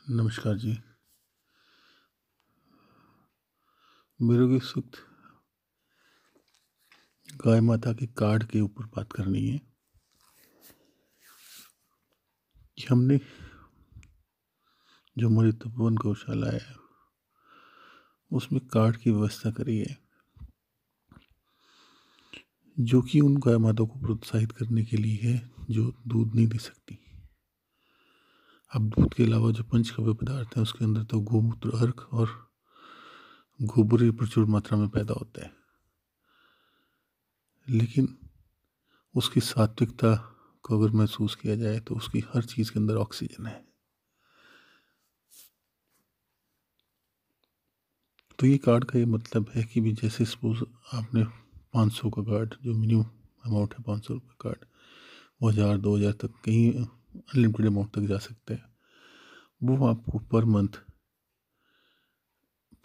नमस्कार जी। मेरे को इस वक्त गाय माता के कार्ड के ऊपर बात करनी है कि हमने जो हमारी तपोवन गौशाला है उसमें कार्ड की व्यवस्था करी है, जो कि उन गाय माता को प्रोत्साहित करने के लिए है जो दूध नहीं दे सकती। अब दूध के अलावा जो पंचगव्य पदार्थ है उसके अंदर तो गोमूत्र, अर्क और गोबर ही प्रचुर मात्रा में पैदा होता है, लेकिन उसकी सात्विकता को अगर महसूस किया जाए तो उसकी हर चीज़ के अंदर ऑक्सीजन है। तो ये कार्ड का ये मतलब है कि भी जैसे सपोज आपने 500 का कार्ड, जो मिनिमम अमाउंट है 500 रुपये कार्ड, वो 1000 2000 तक कहीं अनलिमिटेड अमाउंट तक जा सकते हैं। वो आपको पर मंथ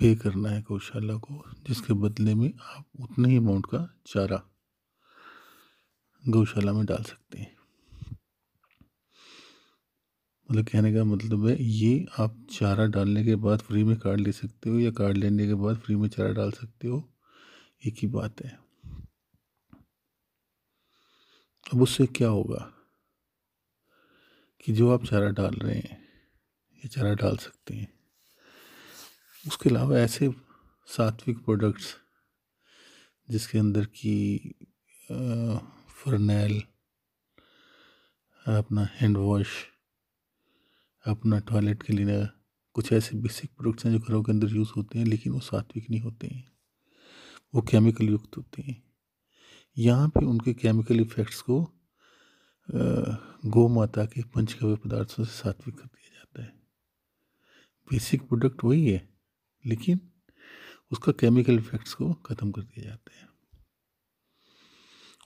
पे करना है गौशाला को, जिसके बदले में आप उतने ही अमाउंट का चारा गौशाला में डाल सकते हैं। मतलब कहने का मतलब है ये आप चारा डालने के बाद फ्री में कार्ड ले सकते हो या कार्ड लेने के बाद फ्री में चारा डाल सकते हो, एक ही बात है। अब उससे क्या होगा कि जो आप चारा डाल रहे हैं ये चारा डाल सकते हैं। उसके अलावा ऐसे सात्विक प्रोडक्ट्स जिसके अंदर की फर्नैल, अपना हैंड वॉश, अपना टॉयलेट क्लीनर, कुछ ऐसे बेसिक प्रोडक्ट्स हैं जो घरों के अंदर यूज़ होते हैं, लेकिन वो सात्विक नहीं होते हैं, वो केमिकल युक्त होते हैं। यहाँ पे उनके केमिकल इफ़ेक्ट्स को गौ माता के पंचगव्य पदार्थों से सात्विक कर दिया जाता है। बेसिक प्रोडक्ट वही है, लेकिन उसका केमिकल इफ़ेक्ट्स को ख़त्म कर दिया जाता है।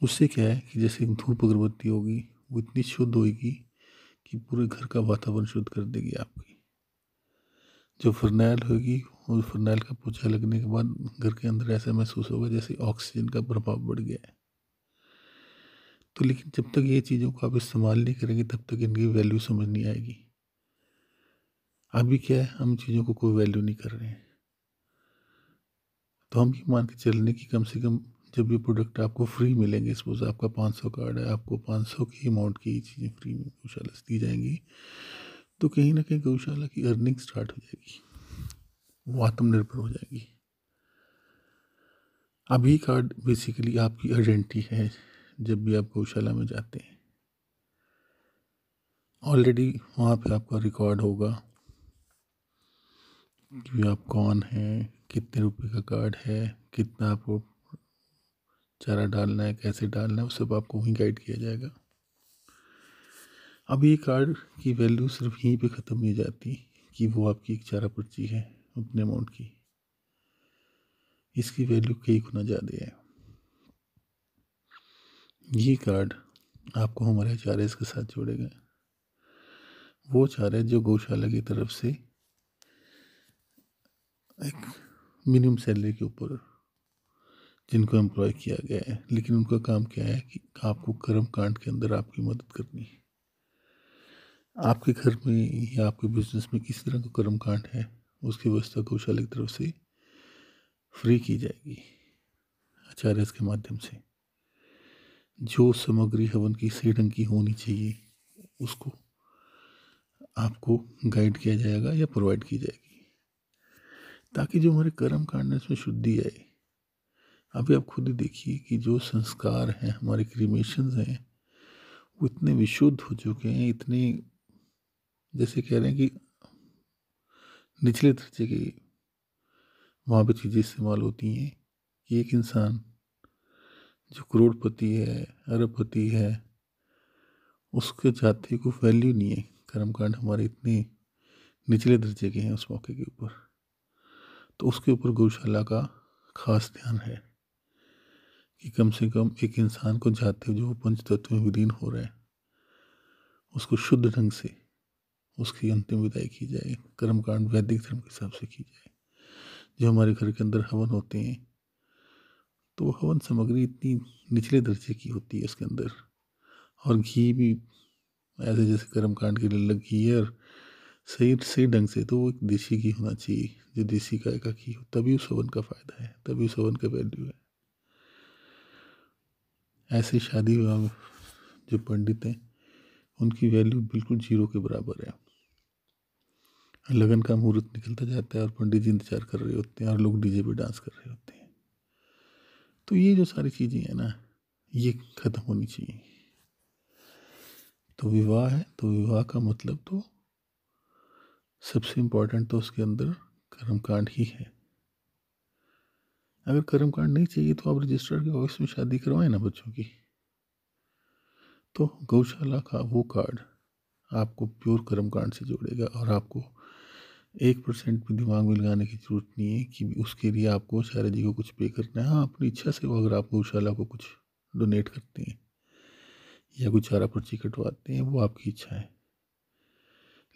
उससे क्या है कि जैसे धूप अगरबत्ती होगी वो इतनी शुद्ध होगी कि पूरे घर का वातावरण शुद्ध कर देगी आपकी। जो फर्नैल होगी, वो फर्नैल का पोछा लगने के बाद घर के अंदर ऐसा महसूस होगा जैसे ऑक्सीजन का प्रभाव बढ़ गया है। तो लेकिन जब तक ये चीज़ों को आप इस्तेमाल नहीं करेंगे तब तक इनकी वैल्यू समझ नहीं आएगी। अभी क्या है, हम चीज़ों को कोई वैल्यू नहीं कर रहे हैं, तो हम ये मान के चलने की कम से कम जब ये प्रोडक्ट आपको फ्री मिलेंगे, सपोज आपका 500 कार्ड है, आपको 500 की अमाउंट की चीज़ें फ्री में गौशाला से दी जाएंगी, तो कहीं ना कहीं गौशाला की अर्निंग स्टार्ट हो जाएगी, वो आत्मनिर्भर हो जाएगी। अब ये कार्ड बेसिकली आपकी आइडेंटिटी है। जब भी आप गौशाला में जाते हैं ऑलरेडी वहाँ पे आपका रिकॉर्ड होगा कि आप कौन हैं, कितने रुपए का कार्ड है, कितना आपको चारा डालना है, कैसे डालना है, वो सब आपको वहीं गाइड किया जाएगा। अब ये कार्ड की वैल्यू सिर्फ यहीं पे ख़त्म नहीं जाती कि वो आपकी एक चारा पर्ची है अपने अमाउंट की। इसकी वैल्यू कई गुना ज़्यादा है। ये कार्ड आपको हमारे चारे के साथ जोड़ेगा। वो चारे जो गौशाला की तरफ से एक मिनिमम सैलरी के ऊपर जिनको एम्प्लॉय किया गया है, लेकिन उनका काम क्या है कि आपको कर्म कांड के अंदर आपकी मदद करनी है। आपके घर में या आपके बिजनेस में किस तरह का कर्म कांड है उसकी व्यवस्था गौशाला की तरफ से फ्री की जाएगी आचार्य के माध्यम से। जो सामग्री हवन की सही ढंग की होनी चाहिए उसको आपको गाइड किया जाएगा या प्रोवाइड की जाएगी, ताकि जो हमारे कर्म कांड है उसमें शुद्धि आए। अभी आप खुद ही देखिए कि जो संस्कार हैं, हमारे क्रिमेशंस हैं, वो इतने विशुद्ध हो चुके हैं, इतने जैसे कह रहे हैं कि निचले दर्जे की वहाँ पे चीज़ें इस्तेमाल होती हैं कि एक इंसान जो करोड़पति है, अरबपति है, उसके जाति को वैल्यू नहीं है। कर्मकांड हमारे इतने निचले दर्जे के हैं उस मौके के ऊपर, तो उसके ऊपर गौशाला का खास ध्यान है कि कम से कम एक इंसान को जाते हुए जो पंच तत्व में विलीन हो रहे हैं उसको शुद्ध ढंग से उसकी अंतिम विदाई की जाए। कर्मकांड वैदिक धर्म के हिसाब से की जाए। जो हमारे घर के अंदर हवन होते हैं तो हवन सामग्री इतनी निचले दर्जे की होती है उसके अंदर, और घी भी ऐसे जैसे कर्मकांड के लिए अलग घी है और सही सही ढंग से तो वो एक देसी घी होना चाहिए, जो देसी गाय का घी हो, तभी उस हवन का फ़ायदा है, तभी उस हवन का वैल्यू है। ऐसे शादी विवाह में जो पंडित हैं उनकी वैल्यू बिल्कुल जीरो के बराबर है। लगन का मुहूर्त निकलता जाता है और पंडित जी इंतजार कर रहे होते हैं और लोग डीजे पे डांस कर रहे होते हैं। तो ये जो सारी चीज़ें हैं ना, ये ख़त्म होनी चाहिए। तो विवाह है तो विवाह का मतलब तो सबसे इम्पोर्टेंट तो उसके अंदर कर्मकांड ही है। अगर कर्मकांड नहीं चाहिए तो आप रजिस्ट्रार के ऑफिस में शादी करवाएं ना बच्चों की। तो गौशाला का वो कार्ड आपको प्योर कर्मकांड से जोड़ेगा और आपको 1% भी दिमाग में लगाने की जरूरत नहीं है कि उसके लिए आपको शायद जी को कुछ पे करना है। हाँ, अपनी इच्छा से वो अगर आप गौशाला को कुछ डोनेट करते हैं या कुछ चारा पर्ची कटवाते हैं, वो आपकी इच्छा है।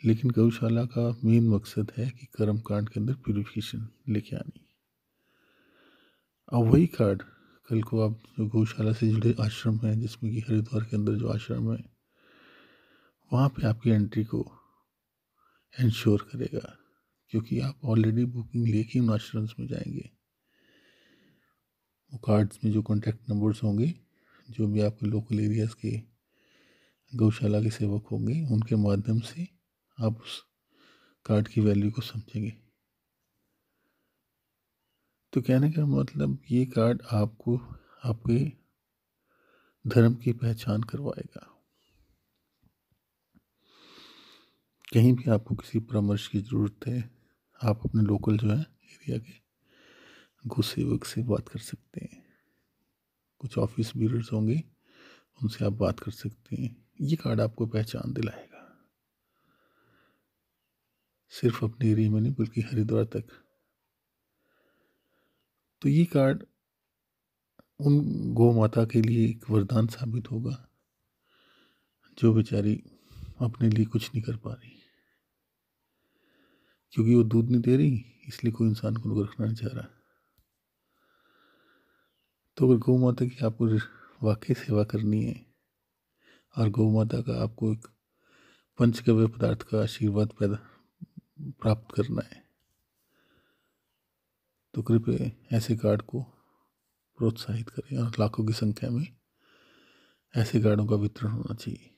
लेकिन गौशाला का मेन मकसद है कि कर्मकांड के अंदर प्यूरिफिकेशन लेके आनी। और वही कार्ड कल को आप जो गौशाला से जुड़े आश्रम हैं, जिसमें कि हरिद्वार के अंदर जो आश्रम है, वहाँ पे आपकी एंट्री को इंश्योर करेगा, क्योंकि आप ऑलरेडी बुकिंग लेके उन आश्रम्स में जाएंगे। वो कार्ड्स में जो कॉन्टैक्ट नंबर्स होंगे, जो भी आपके लोकल एरियाज़ के गौशाला के सेवक होंगे, उनके माध्यम से आप उस कार्ड की वैल्यू को समझेंगे। तो कहने का मतलब ये कार्ड आपको आपके धर्म की पहचान करवाएगा। कहीं भी आपको किसी परामर्श की ज़रूरत है, आप अपने लोकल जो है एरिया के गौ सेवक से बात कर सकते हैं। कुछ ऑफिस ब्यूरोज होंगे, उनसे आप बात कर सकते हैं। ये कार्ड आपको पहचान दिलाएगा, सिर्फ अपने एरिया में नहीं बल्कि हरिद्वार तक। तो ये कार्ड उन गौ माता के लिए एक वरदान साबित होगा जो बेचारी अपने लिए कुछ नहीं कर पा रही, क्योंकि वो दूध नहीं दे रही, इसलिए कोई इंसान को रखना नहीं चाह रहा। तो अगर गौ माता की आपको वाकई सेवा करनी है और गौ माता का आपको एक पंचगव्य पदार्थ का आशीर्वाद पैदा प्राप्त करना है, तो कृपया ऐसे कार्ड को प्रोत्साहित करें और लाखों की संख्या में ऐसे कार्डों का वितरण होना चाहिए।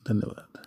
धन्यवाद।